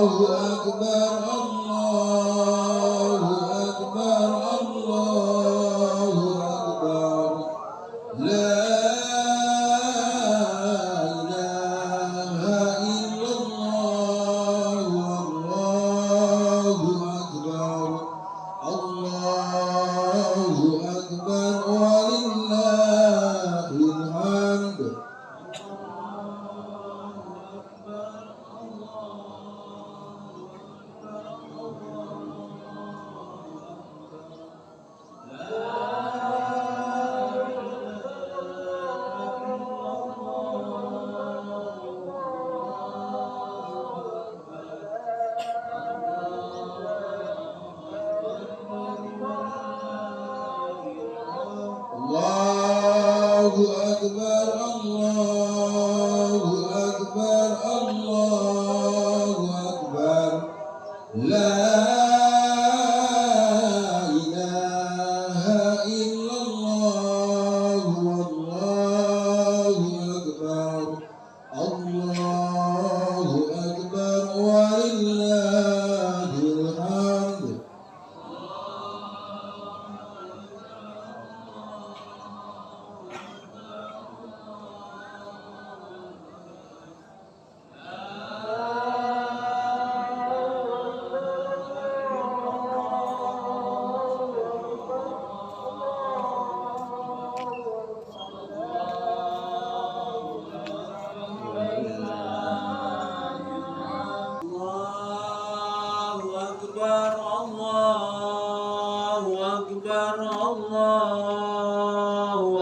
Allahu Akbar, Allahu Akbar, Allahu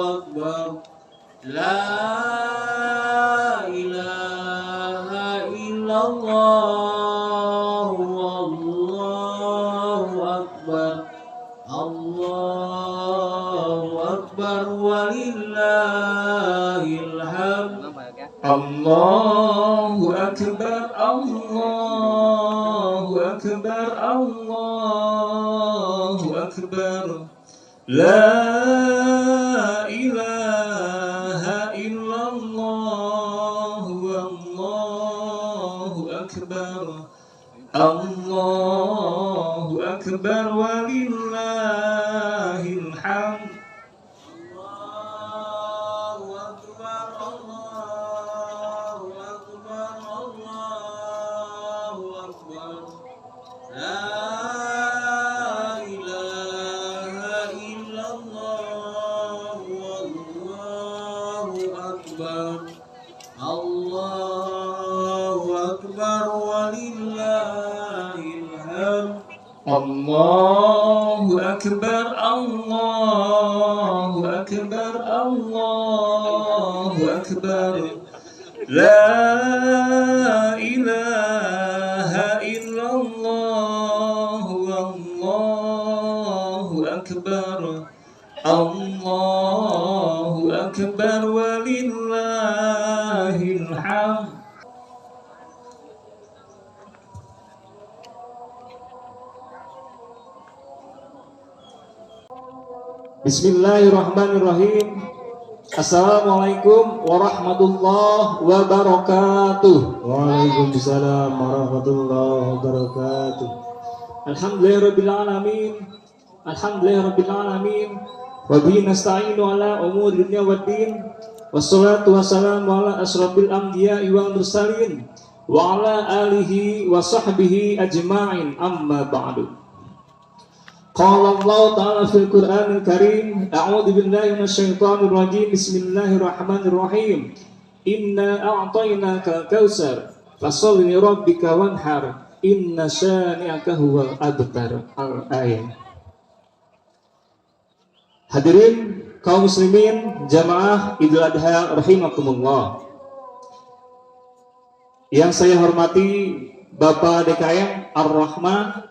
Akbar. La ilaha illallah, Allahu Akbar. Allahu Akbar walillahil hamd. Allahu Akbar, Allahu Akbar, Allahu Akbar. La ilaha illallah, Allahu Akbar. Allahu Akbar walillahil hamd. Bismillahirrahmanirrahim. Assalamualaikum warahmatullahi wabarakatuh. Waalaikumsalam warahmatullahi wabarakatuh. Alhamdulillahirabbil alamin. Alhamdulillahirabbil alamin. Wa bihi nasta'inu ala umuri dunya waddin. Wassalatu wassalamu ala asyrafil anbiya'i wal mursalin wa ala alihi wa sahbihi ajma'in, amma ba'du. Qala Allah ta'ala fil Qur'anil Karim, a'udzu billahi minasyaitonir rajim. Bismillahirrahmanirrahim. Inna a'tainakal kautsar fasholli li rabbika wanhar inna syani'aka huwal abtar. Al-ayat. Hadirin kaum muslimin jamaah Idul Adha rahimakumullah. Yang saya hormati Bapak DKM Ar-Rahman,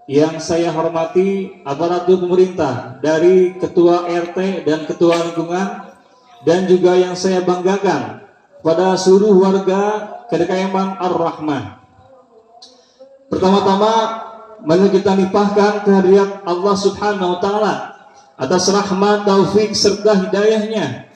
yang saya hormati aparatur pemerintah dari ketua RT dan ketua lingkungan, dan juga yang saya banggakan pada seluruh warga KDKM Ar-Rahman. Pertama-tama mari kita limpahkan kehadirat Allah Subhanahu wa taala atas rahmat, taufik serta hidayahnya.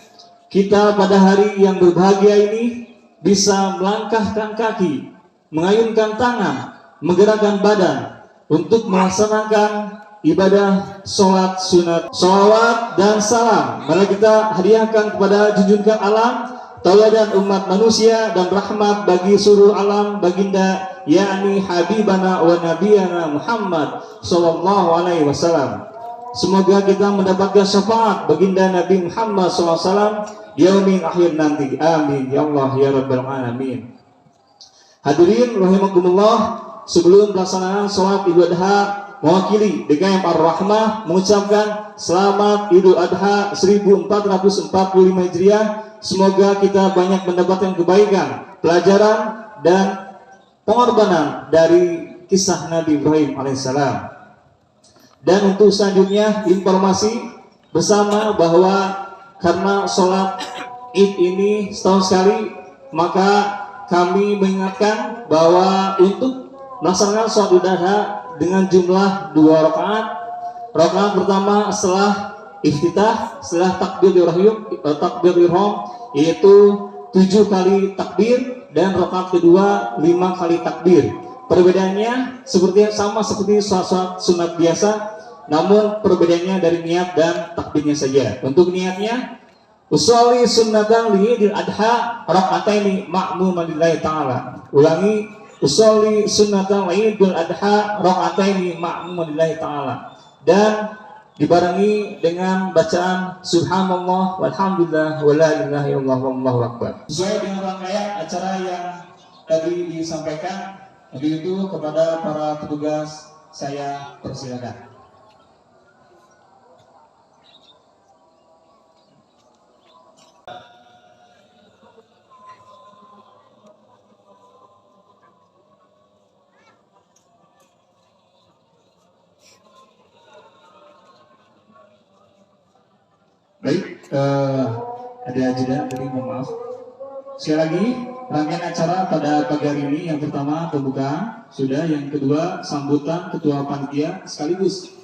Kita pada hari yang berbahagia ini bisa melangkahkan kaki mengayunkan tangan, menggerakkan badan untuk melaksanakan ibadah sholat sunat. Sholawat dan salam mari kita hadiahkan kepada junjungan alam, tauladan umat manusia dan rahmat bagi seluruh alam, baginda yakni habibana wa nabiyana Muhammad sallallahu alaihi wasallam. Semoga kita mendapatkan syafaat baginda Nabi Muhammad SAW di yaumil akhir nanti. Amin ya Allah ya rabbal alamin. Hadirin rahimakumullah, sebelum pelaksanaan sholat Idul Adha, mewakili DKM Ar-Rahmah mengucapkan selamat Idul Adha 1445 Hijriah. Semoga kita banyak mendapatkan kebaikan, pelajaran dan pengorbanan dari kisah Nabi Ibrahim alaihissalam. Dan untuk selanjutnya informasi bersama bahwa karena sholat Id ini setahun sekali, maka kami mengingatkan bahwa untuk melaksanakan sholat Idul Adha dengan jumlah 2 rakaat. Rakaat pertama setelah iftitah, setelah takbir ihram, yaitu 7 kali takbir, dan rakaat kedua 5 kali takbir. Perbedaannya sama seperti sholat sunat biasa, namun perbedaannya dari niat dan takbirnya saja. Untuk niatnya, usolli sunnatan li Idul Adha raka'ataini ma'muman lillahi ta'ala. Ulangi, usolli sunnatan li Idul Adha raka'ataini ma'muman lillahi ta'ala. Dan dibarengi dengan bacaan subhanallah walhamdulillah wala ilaha illallah wallahu akbar. Sesuai dengan rangkaian acara yang tadi disampaikan, untuk itu kepada para petugas saya persilakan. Baik, ada jeda tadi, mohon maaf. Sekali lagi, rangkaian acara pada pagi hari ini, yang pertama pembukaan sudah, yang kedua sambutan ketua panitia sekaligus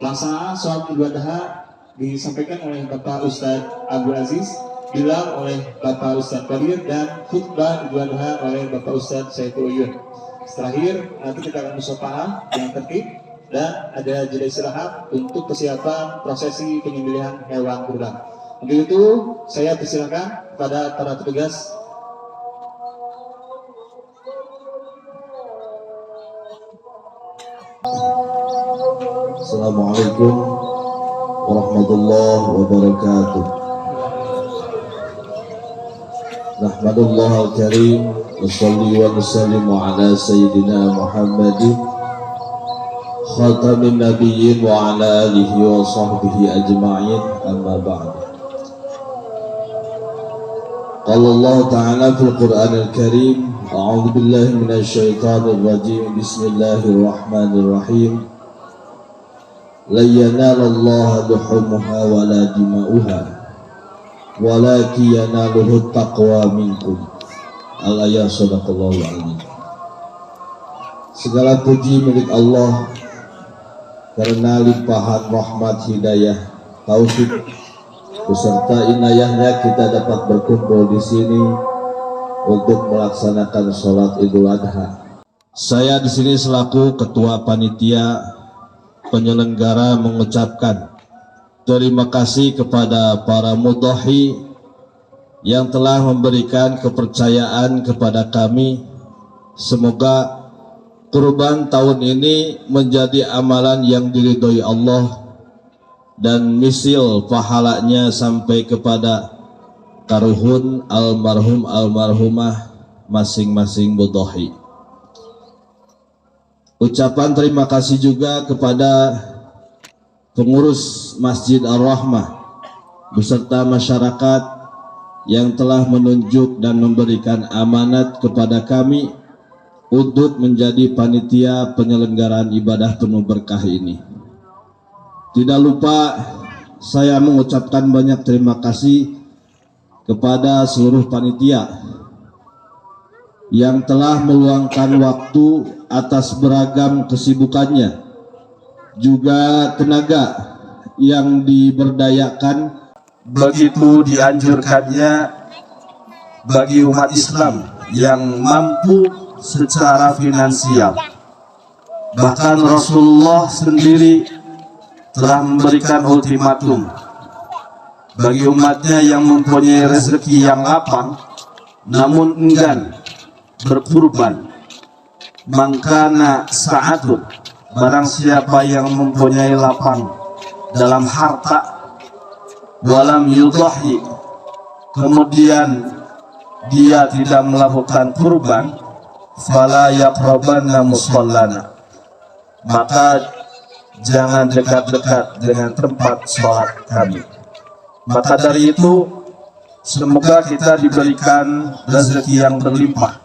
pelaksanaan sholat Idul Adha disampaikan oleh Bapak Ustadz Abdul Aziz, dilakukan oleh Bapak Ustadz Qadir, dan khutbah Idul Adha oleh Bapak Ustadz Saiful Uyun. Terakhir, nanti kita akan musyafahah yang tertib dan ada jeda istirahat untuk persiapan prosesi penyembelihan hewan kurban. Untuk itu, saya persilakan kepada para petugas. Assalamualaikum warahmatullahi wabarakatuh. Nahmadullah al-karim wa salli wa nusallimu ala sayyidina Muhammadin khatamin nabiyyin wa ala alihi wa sahbihi ajma'in, amma ba'd. Qala Allah ta'ala fil Qur'anil Karim, a'udzu billahi minasy syaithanir rajim, bismillahirrahmanirrahim. La yanalallaha luhumuha wa la dima'uha walakin yanaluhu taqwa minkum. Al-ayat, sadaqallahu alazim. Segala puji milik Allah, karena limpahan rahmat, hidayah, taufik beserta inayahnya kita dapat berkumpul di sini untuk melaksanakan sholat Idul Adha. Saya di sini selaku ketua panitia penyelenggara mengucapkan terima kasih kepada para mudhahi yang telah memberikan kepercayaan kepada kami. Semoga kurban tahun ini menjadi amalan yang diridhoi Allah dan misil pahalanya sampai kepada karuhun almarhum almarhumah masing-masing mudhahi. Ucapan terima kasih juga kepada pengurus Masjid Ar-Rahmah beserta masyarakat yang telah menunjuk dan memberikan amanat kepada kami untuk menjadi panitia penyelenggaraan ibadah penuh berkah ini. Tidak lupa saya mengucapkan banyak terima kasih kepada seluruh panitia yang telah meluangkan waktu atas beragam kesibukannya, juga tenaga yang diberdayakan begitu dianjurkannya bagi umat Islam yang mampu secara finansial. Bahkan Rasulullah sendiri telah memberikan ultimatum bagi umatnya yang mempunyai rezeki yang lapang namun enggan berkurban. Mangkana sa'atun, barang siapa yang mempunyai lapang dalam harta, walam yudhahi, kemudian dia tidak melakukan kurban, fala yaqrabanna musallana, maka jangan dekat-dekat dengan tempat sholat kami. Maka dari itu, semoga kita diberikan rezeki yang berlimpah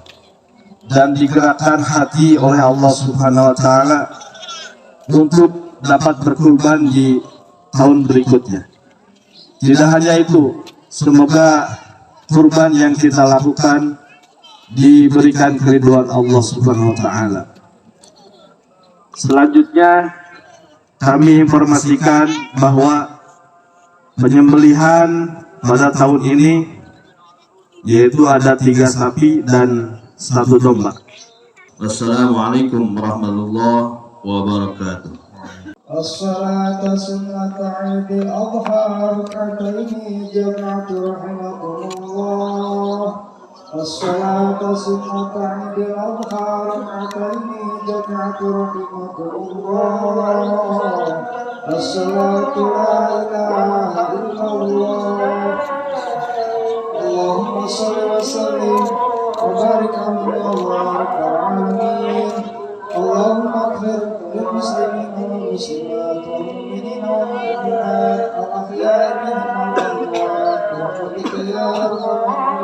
dan digerakkan hati oleh Allah Subhanahu wa Ta'ala untuk dapat berkurban di tahun berikutnya. Tidak hanya itu, semoga kurban yang kita lakukan diberikan keridhaan Allah Subhanahu wa Ta'ala. Selanjutnya, kami informasikan bahwa penyembelihan pada tahun ini yaitu ada 3 sapi dan 1 domba. Wassalamualaikum warahmatullahi wabarakatuh. الصلاة سنة عيد أضحى ركعتين جمعت رحمكم الله. الصلاة سنة عيد أضحى ركعتين جمعت رحمكم الله. الصلاة لا إله إلا الله. اللهم صل وسلم وبارك على رب العالمين. اللهم اغفر للمسلمين والمسلمات والمؤمنين والمؤمنات الأحياء منهم والأموات برحمتك يا أرحم الراحمين.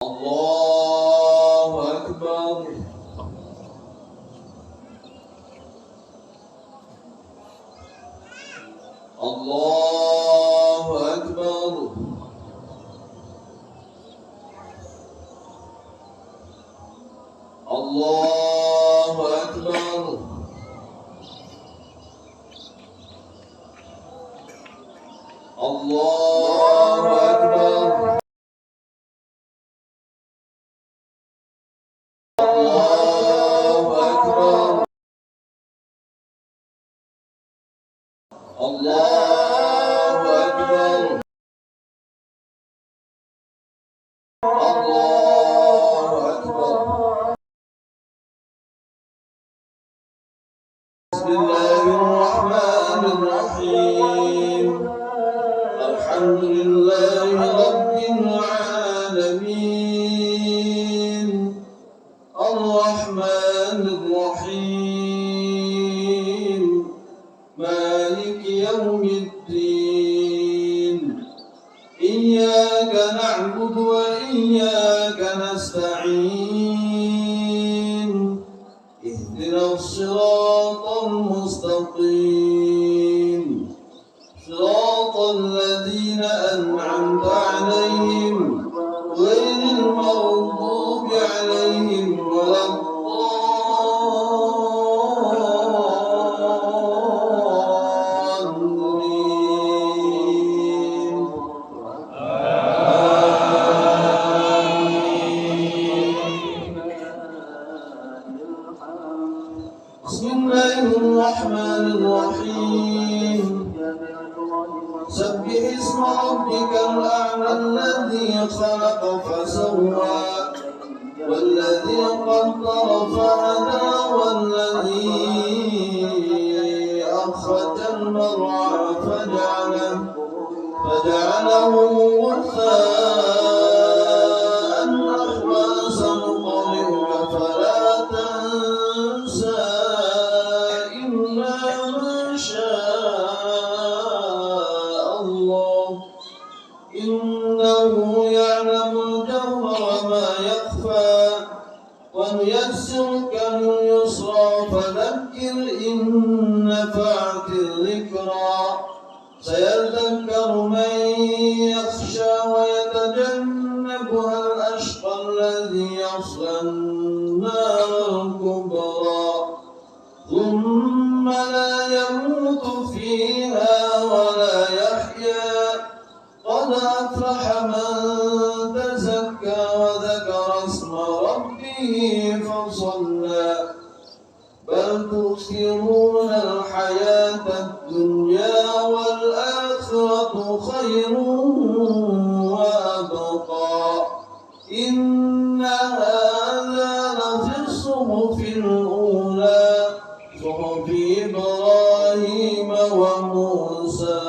Allahu Akbar. Allahu Akbar. Allahu Akbar. Allahu Akbar. Allahu Akbar. Allahu Akbar. Allahu Akbar. Bismillahirrahmanirrahim. Alhamdulillahi Rabbil Alamin. Ar-Rahmanir Rahim. Maliki Yawmiddin. Iyyaka na'budu wa iyyaka nasta'in. Ihdinas siratal mustaqim. Siratal ladzina an'amta 'alaihim ghairil maghdubi 'alaihim waladdallin. الذي خلق فسوى والذي قدر فهدى والذي أخرج المرعى فجعله غثاء أحوى سنقرئك فلا تنسى إلا ما شاء الله إنه يعلم الجهر وما يخفى ونيسرك لليسرى فذكر إن نفعت الذكرى سيذكر من يخشى ويتجنبها الأشقى الذي يصلى النار الكبرى ثم لا يموت فيها ولا يحيا قد أفلح من تزكى وذكر اسم ربه فصلى بل تؤثرون الحياة الدنيا والآخرة خير وأبقى إن هذا لفي الصحف الأولى صحف إبراهيم وموسى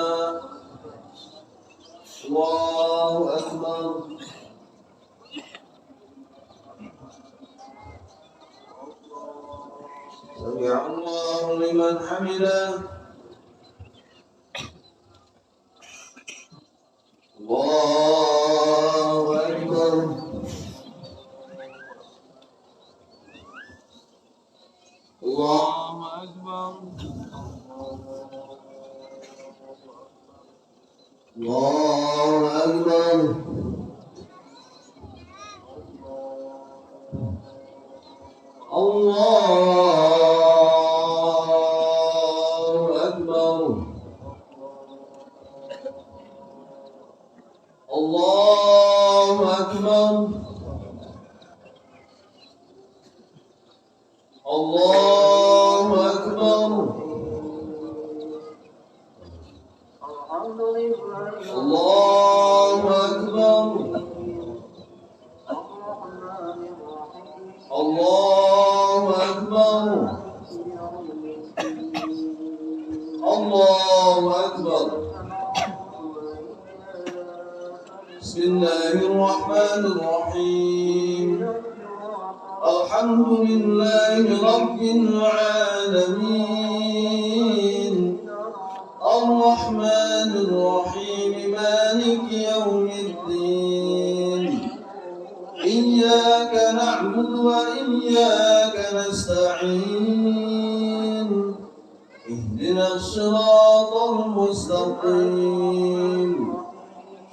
الله أكبر سمع الله لمن حمده الله أكبر الله أكبر الله أكبر الله أكبر الله أكبر الله أكبر الله أكبر الله أكبر الله أكبر بسم الله الرحمن الرحيم الحمد لله رب العالمين الرحمن الرحيم مالك يوم الدين إياك نعبد وإياك نستعين اهدنا الصراط المستقيم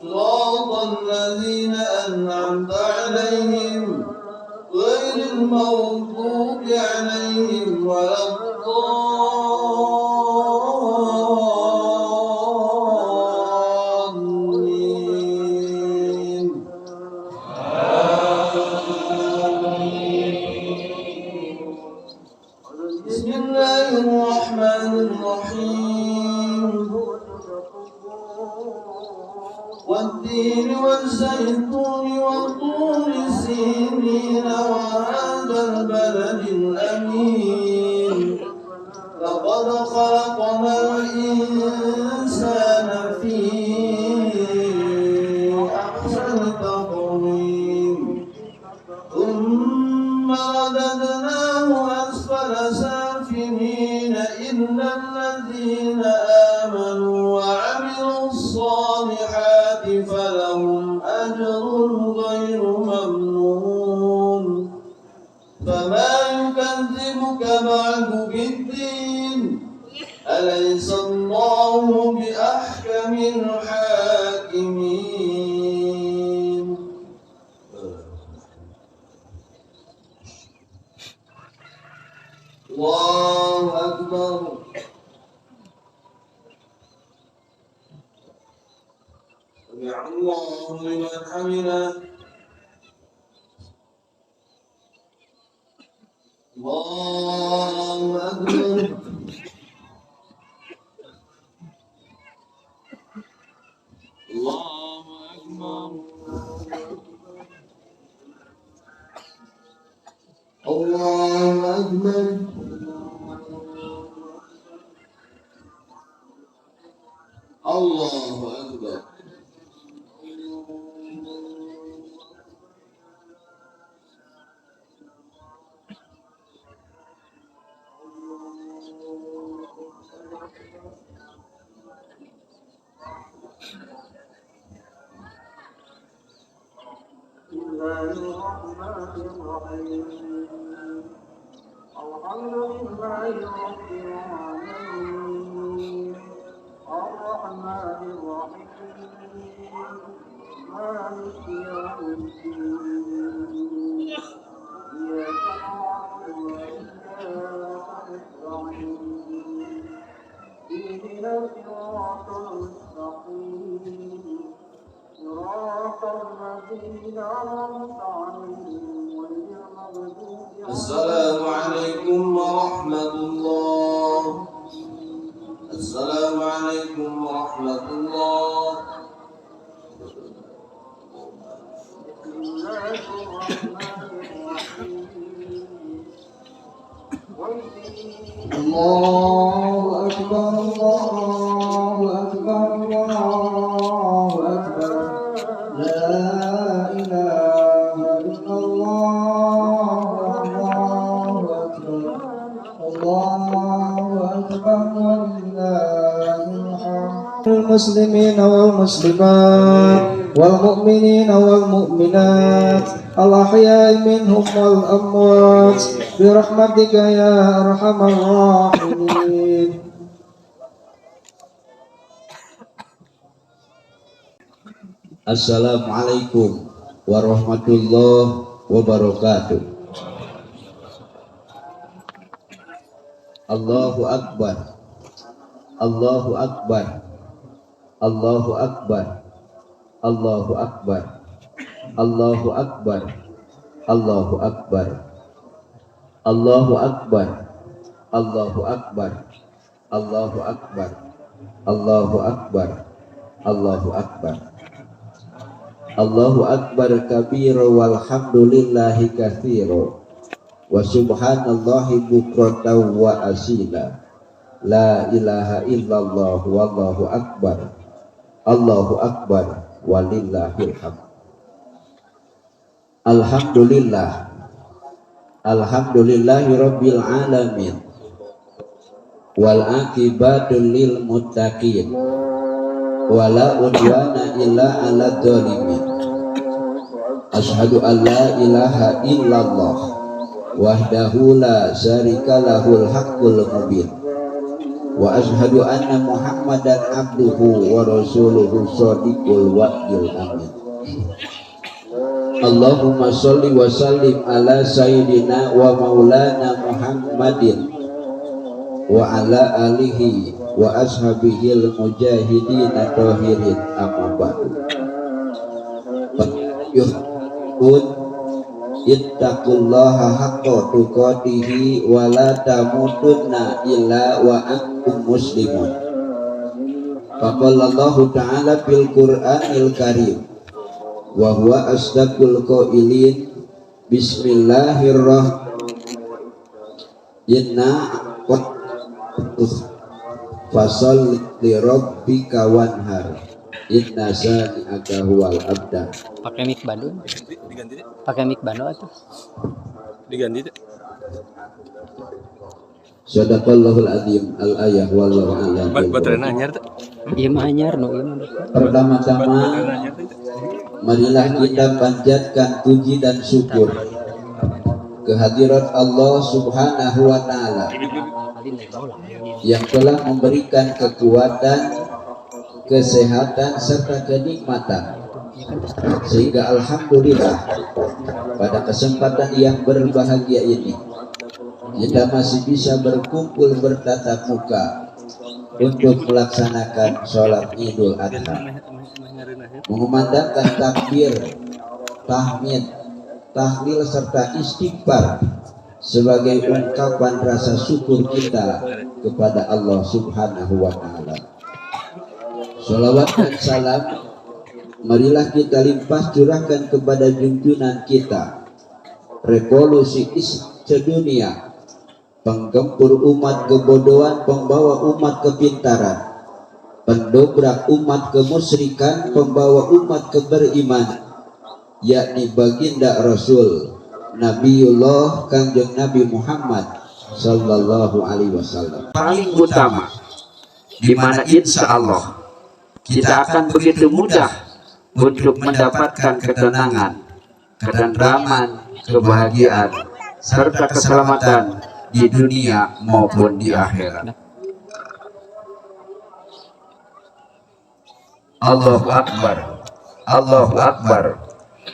صراط الذين أنعمت عليهم غير المغضوب عليهم ولا الضالين بسم الله الرحمن الرحيم والتين والزيتون وطور سينين وهذا البلد الأمين لقد خلقنا الإنسان في أحسن تقويم ثم رددناه أسفل سافلين إلا الذين آمنوا وعملوا الصالحات فلهم أجر غير ممنون فما يكذبك بعد بالدين أليس الله بأحكم الحاكمين الله أكبر سمع الله لمن حمده الله أكبر الله أكبر Allahu Akbar. Assalamualaikum warahmatullah. Assalamualaikum warahmatullah. Allahu Akbar, Allahu Akbar, Allahu Akbar. La ilaha illallah, Allahu Akbar. Allahu Akbar, walillahil hamd. المسلمين والمسلمات والمؤمنين والمؤمنات الأحياء منهم والأموات برحمتك يا أرحم الراحمين. Assalamualaikum warahmatullahi wabarakatuh. Allahu Akbar. Allahu Akbar. Allahu Akbar. Allahu Akbar. Allahu Akbar. Allahu Akbar. Allahu Akbar. Allahu Akbar. Allahu Akbar. Allahu Akbar. Allahu Akbar. Allahu Akbar kabira walhamdulillahi katsira wa subhanallahi bukratan wa asila. La ilaha illallah wallahu akbar. Allahu akbar walillahil hamd. Alhamdulillah. Alhamdulillahi rabbil alamin. Wal aqibatu lil muttaqin. Wala udwana illa 'alal zalimin. Asyhadu an la ilaha illallah wahdahu la syarika lahul haqqul mubin. Wa asyhadu anna Muhammadan abduhu wa rasuluhu shadiqul wa'dil amin. Allahumma sholli wa sallim ala sayyidina wa maulana Muhammadin wa ala alihi wa ashabihil mujahidin tahirin amma ba'du. Ittaqullaha haqqa tuqatihi wa la tamutunna illa wa antum muslimun. Faqala Allah ta'ala fil Qur'anil Karim wa huwa asdaqul qailin. Bismillahirrahmanirrahim. Fasholli li rabbika wanhar. Inna sani'aka huwal abtar. Pakai mic Bandung. Pakai mic Bandung atau diganti tuh. Sadaqallahul adzim al-ayah wallahu a'lam. Baterainya anyar tuh. ieu mah anyar nu ieu. Pertama-tama marilah kita panjatkan puji dan syukur kehadirat Allah Subhanahu wa taala yang telah memberikan kekuatan, kesehatan serta kenikmatan, sehingga alhamdulillah pada kesempatan yang berbahagia ini kita masih bisa berkumpul bertatap muka untuk melaksanakan sholat Idul Adha, mengumandangkan takbir, tahmid, tahlil serta istighfar sebagai ungkapan rasa syukur kita kepada Allah Subhanahu wa taala. Sholawat dan salam marilah kita limpah curahkan kepada junjungan kita, revolusi sedunia, penggempur umat kebodohan, pembawa umat kepintaran, pendobrak umat kemusyrikan, pembawa umat keberiman, yakni baginda Rasul Nabiullah Kanjeng Nabi Muhammad sallallahu alaihi wasallam. Paling utama, di mana insya Allah kita akan begitu mudah untuk mendapatkan ketenangan, ketentraman, kebahagiaan, serta keselamatan di dunia maupun di akhirat. Allahu Akbar, Allahu Akbar,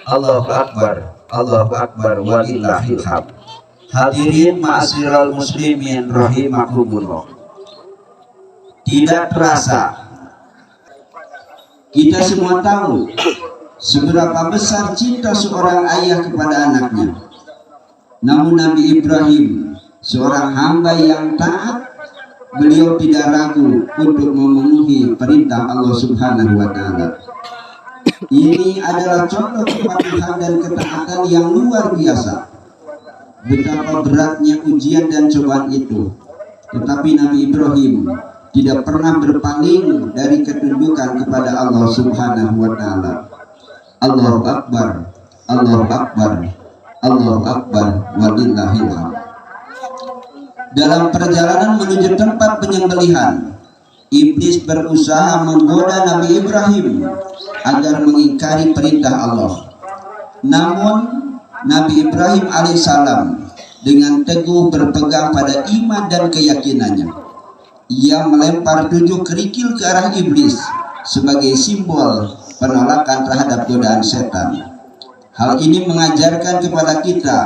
Allahu Akbar, Allahu Akbar, walillahil hamd. Hadirin ma'asyiral muslimin rahimakumullah. Tidak terasa kita semua tahu seberapa besar cinta seorang ayah kepada anaknya. Namun Nabi Ibrahim, seorang hamba yang taat, beliau tidak ragu untuk memenuhi perintah Allah Subhanahu wa Ta'ala. Ini adalah contoh kepatuhan dan ketaatan yang luar biasa. Betapa beratnya ujian dan cobaan itu, tetapi Nabi Ibrahim tidak pernah berpaling dari ketundukan kepada Allah Subhanahu wa Ta'ala. Allahu Akbar, Allahu Akbar, Allahu Akbar, walillahil hamd. Dalam perjalanan menuju tempat penyembelihan, iblis berusaha menggoda Nabi Ibrahim agar mengingkari perintah Allah. Namun Nabi Ibrahim alaihissalam dengan teguh berpegang pada iman dan keyakinannya. Ia melempar 7 kerikil ke arah iblis sebagai simbol penolakan terhadap godaan setan. Hal ini mengajarkan kepada kita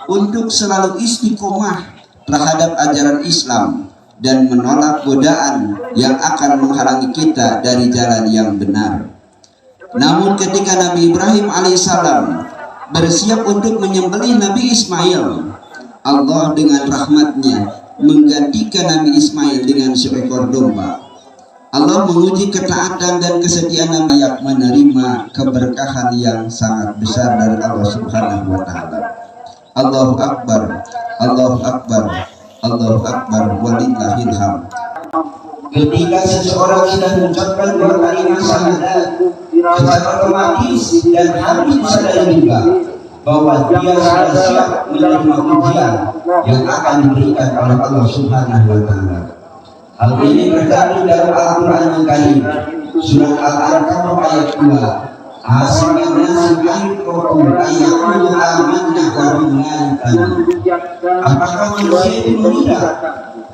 untuk selalu istiqomah terhadap ajaran Islam dan menolak godaan yang akan menghalangi kita dari jalan yang benar. Namun ketika Nabi Ibrahim alaihissalam bersiap untuk menyembelih Nabi Ismail, Allah dengan rahmatnya menggantikan Nabi Ismail dengan seekor domba. Allah menguji ketaatan dan kesetiaan Nabi yang menerima keberkahan yang sangat besar dari Allah Subhanahu wa Ta'ala. Allahu Akbar, Allahu Akbar, Allahu Akbar, walillahil hamd. Ketika seseorang sudah mengucapkan 2 kalimat syahadat, secara otomatis dan habis sadar juga bahwa dia sudah siap menerima ujian yang akan diberikan oleh Allah Subhanahu wa Ta'ala. Hal ini terkandung dalam Al-Quran Al-Karim, surat Al-Ankabut ayat 2. Asiban nasu ayyukum ayyaqulu amanna wa hum la yuftanun. Apakah manusia itu mengira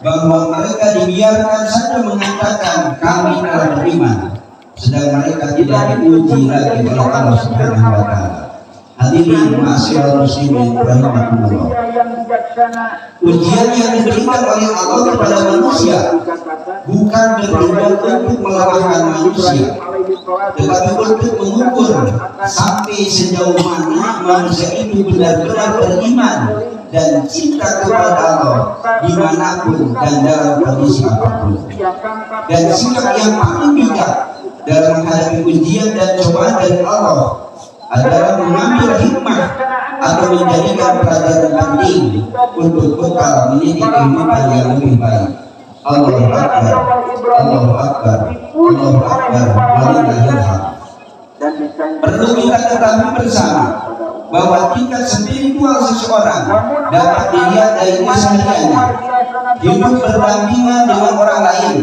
bahwa mereka dibiarkan saja mengatakan kami telah beriman, sedang mereka tidak diuji lagi oleh Allah Subhanahu wa Ta'ala. Hadirin ma'asyiral muslimin rahimakumullah. Ujian yang diberikan oleh Allah kepada manusia bukan bertujuan untuk melelahkan manusia, tetapi untuk mengukur sampai sejauh mana manusia itu benar-benar beriman dan cinta kepada Allah dimanapun dan dalam kondisi apapun. Dan sikap yang paling bijak dalam menghadapi ujian dan cobaan dari Allah adalah mengambil hikmah atau menjadikan pelajaran penting untuk bekal mendidik kehidupan yang lebih baik. Allahu Akbar, Allahu Akbar, Allahu Akbar, walillahil hamd. Perlu kita ketahui bersama bahwa tingkat spiritual seseorang dapat dilihat dari kesehariannya, hidup berdampingan dengan orang lain.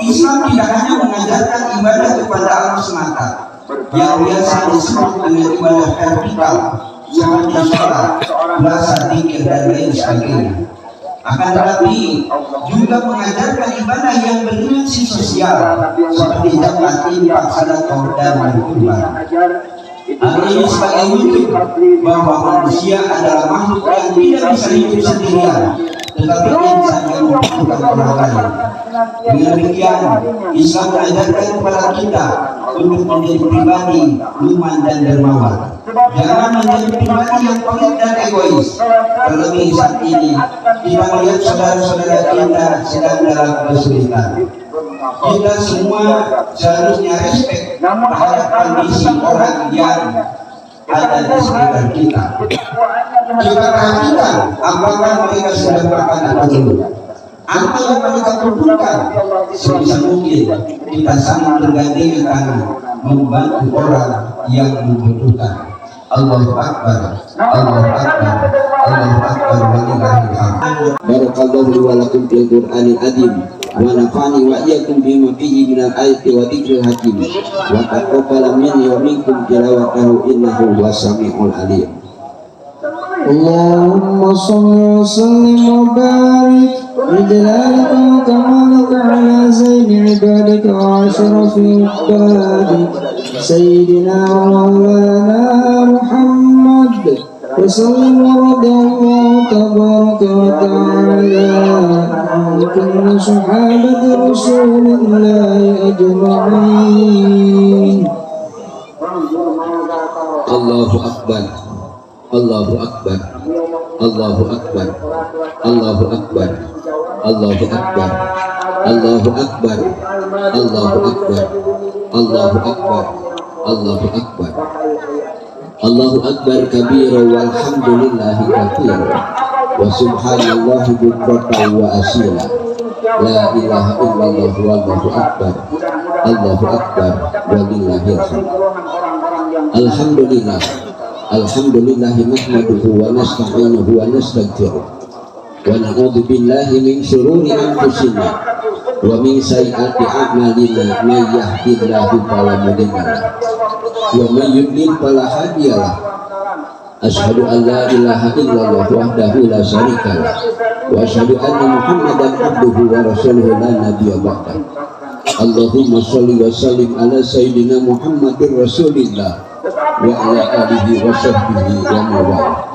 Islam tidak hanya mengajarkan ibadah kepada Allah semata, yang biasa disebut dengan ibadah vertikal seperti sholat, puasa, zikir dan lain sebagainya. Akan tetapi juga mengajarkan ibadah yang berdimensi sosial seperti zakat, infak, sedekah dan berkurban. Hal ini sebagai wujud bahwa manusia adalah makhluk yang tidak bisa hidup sendirian, tetapi insan yang membutuhkan orang lain. Dengan demikian, Islam mengajarkan kepada kita untuk menjadi pribadi luman dan dermawan. Jangan menjadi pribadi yang pelit dan egois. Terlebih saat ini kita melihat saudara-saudara kita sedang dalam kesulitan. Kita semua seharusnya respect terhadap kondisi orang yang ada di sekitar kita. Kita perhatikan apakah mereka sudah makan atau belum. Apa yang mereka butuhkan, sebisa mungkin kita saling bergandengan tangan membantu orang yang membutuhkan. Allahu Akbar, Allahu Akbar, Allahu Akbar, walillahil hamd. Barakallahu li wa lakum fil Qur'anil azim wa nafa'ani wa iyyakum bima fihi minal ayati wa dzikril hakim wa taqabbala minni wa minkum tilawatahu innahu was-sami'ul alim. Allahumma shalli wa sallim wa barik بجلالك وكمالك على زين عبادك وأشرف عبادك سيدنا ومولانا محمد وسلم ورضي الله تبارك وتعالى عن كل صحابة رسول الله أجمعين. Allahu Akbar, Allahu Akbar, Allahu Akbar, Allahu Akbar, Allahu Akbar, Allahu Akbar, Allahu Akbar, Allahu Akbar, Allahu Akbar, Allahu Akbar kabira walhamdulillahi katsira wa subhanallahi bukratan wa asila la ilaha illallah wallahu akbar, Allahu Akbar, walillahil hamd. Alhamdulillah, alhamdulillah nahmaduhu wa nasta'inuhu wa nastaghfiruh wa na'udzu billahi min syururi anfusina wa min sayyiati a'malina may yahdihillahu fala mudilla lahu wa may yudlil fala hadiya lahu. Asyhadu an la ilaha illallah wahdahu la syarika lah wa asyhadu anna Muhammadan abduhu wa rasuluhu la nabiyya ba'dahu. Allahumma shalli wa sallim ala sayyidina Muhammadir Rasulillah wa ala alihi wa sahbihi wa mawala.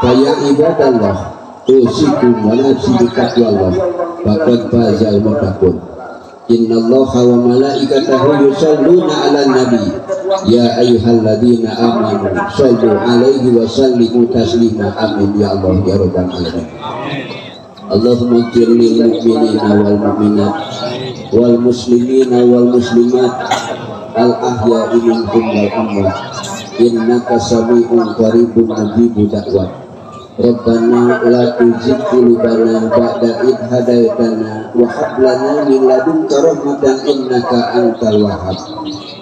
Faya ibadallah usikum wa nafsi bitaqwallah faqad fazal muttaqun. Innallaha wa malaikatahu yusalluna 'alan nabi ya ayyuhalladzina amanu shallu 'alaihi wa sallimu taslima. Amin ya Allah ya rabbal alamin. Allahumma ighfir lil mu'minina wal mu'minat wal muslimina wal muslimat al ahya'i minhum wal amwat innaka sami'un qaribun mujibud da'wat. Rabbana la tuzigh qulubana ba'da idh hadaitana wa hab lana min ladunka rahmatan innaka antal wahhab.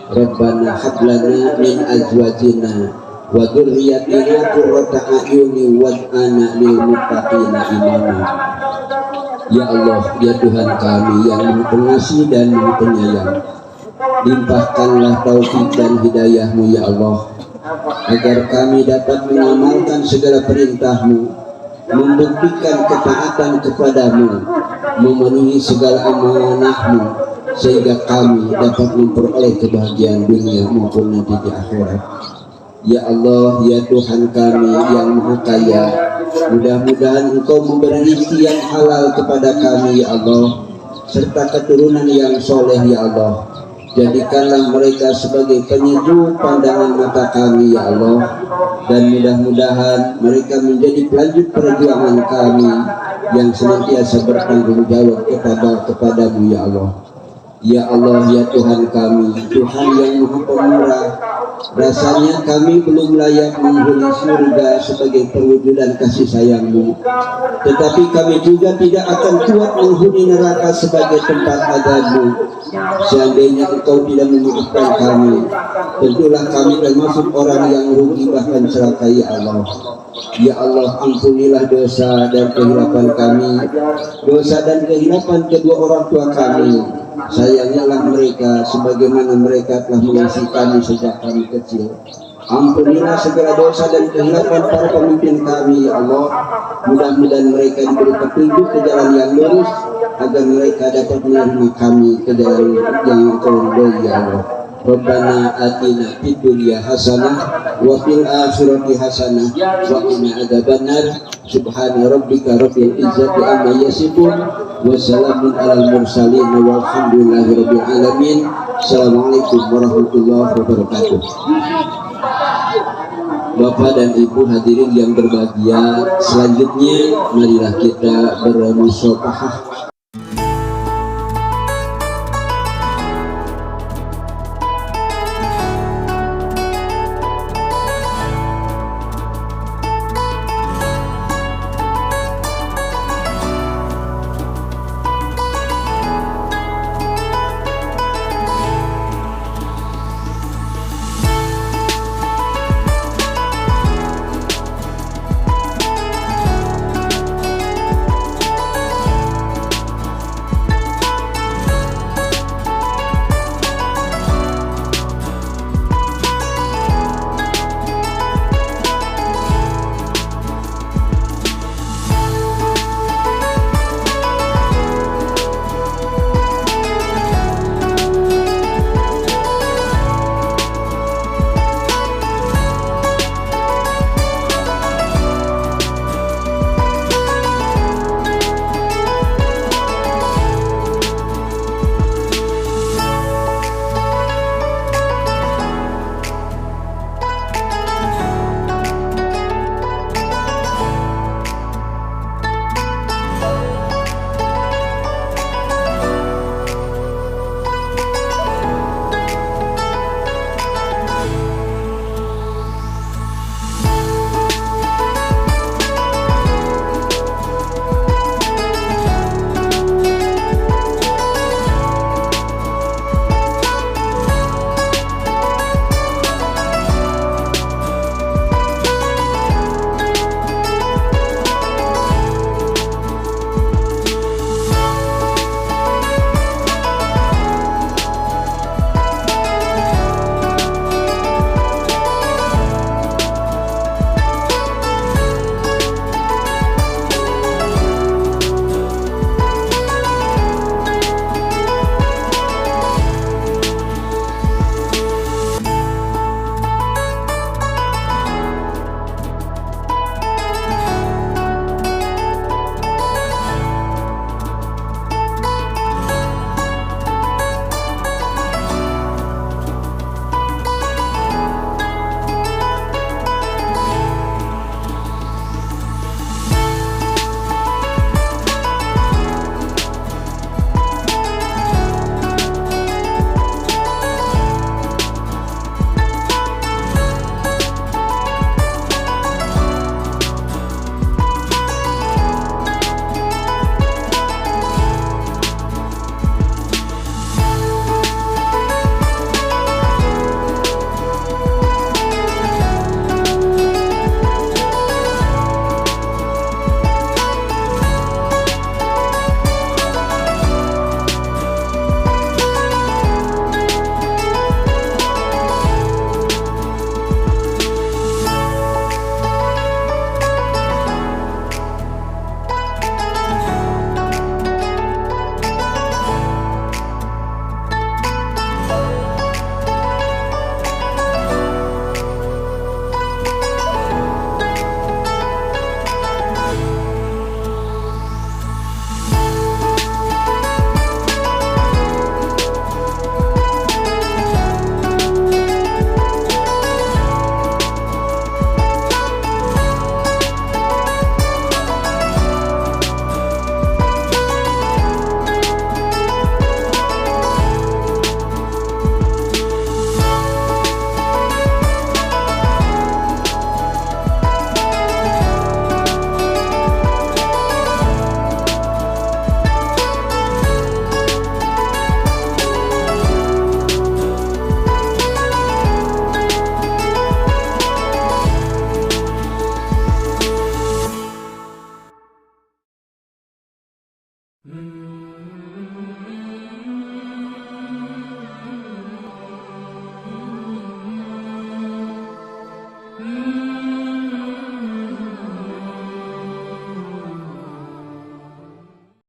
Rabbana hab lana min azwajina wa dhurriyyatina qurrata a'yuni waj'alna lil muttaqina imama. Ya Allah, ya Tuhan kami yang Maha Pengasih dan Maha Penyayang, limpahkanlah taufik dan hidayah-Mu ya Allah, agar kami dapat mengamalkan segala perintah-Mu, membuktikan ketaatan kepada-Mu, memenuhi segala amanah-Mu, sehingga kami dapat memperoleh kebahagiaan dunia maupun nanti di akhirat. Ya Allah, ya Tuhan kami yang Maha Kaya, mudah-mudahan Engkau memberi rezeki yang halal kepada kami ya Allah, serta keturunan yang soleh ya Allah. Jadikanlah mereka sebagai penyejuk pandangan mata kami ya Allah, dan mudah-mudahan mereka menjadi pelanjut perjuangan kami yang senantiasa bertanggung jawab kepadamu ya Allah. Ya Allah, ya Tuhan kami, Tuhan yang Maha Pemurah, rasanya kami belum layak menghuni surga sebagai perwujudan kasih sayang-Mu, tetapi kami juga tidak akan kuat menghuni neraka sebagai tempat azab-Mu. Seandainya Engkau tidak menyebutkan kami, tentulah kami termasuk orang yang rugi bahkan celaka ya Allah. Ya Allah, ampunilah dosa dan kehilapan kami, dosa dan kehilapan kedua orang tua kami. Sayangilah mereka sebagaimana mereka telah mengasihi kami sejak kami kecil. Ampunilah segala dosa dan kehilapan para pemimpin kami ya Allah. Mudah-mudahan mereka diberi petunjuk ke jalan yang lurus, agar mereka dapat menerima kami ke jalan yang Engkau ridhoi ya Allah. Rabbana atina fid dunya hasanah wa fil akhirati hasanah wa qina adzabannar. Subhana rabbika rabbil izzati amma yasifun wa salamun alal mursalin walhamdulillahi rabbil alamin. Assalamualaikum warahmatullahi wabarakatuh. Bapak dan Ibu hadirin yang berbahagia, selanjutnya marilah kita bermusyawarah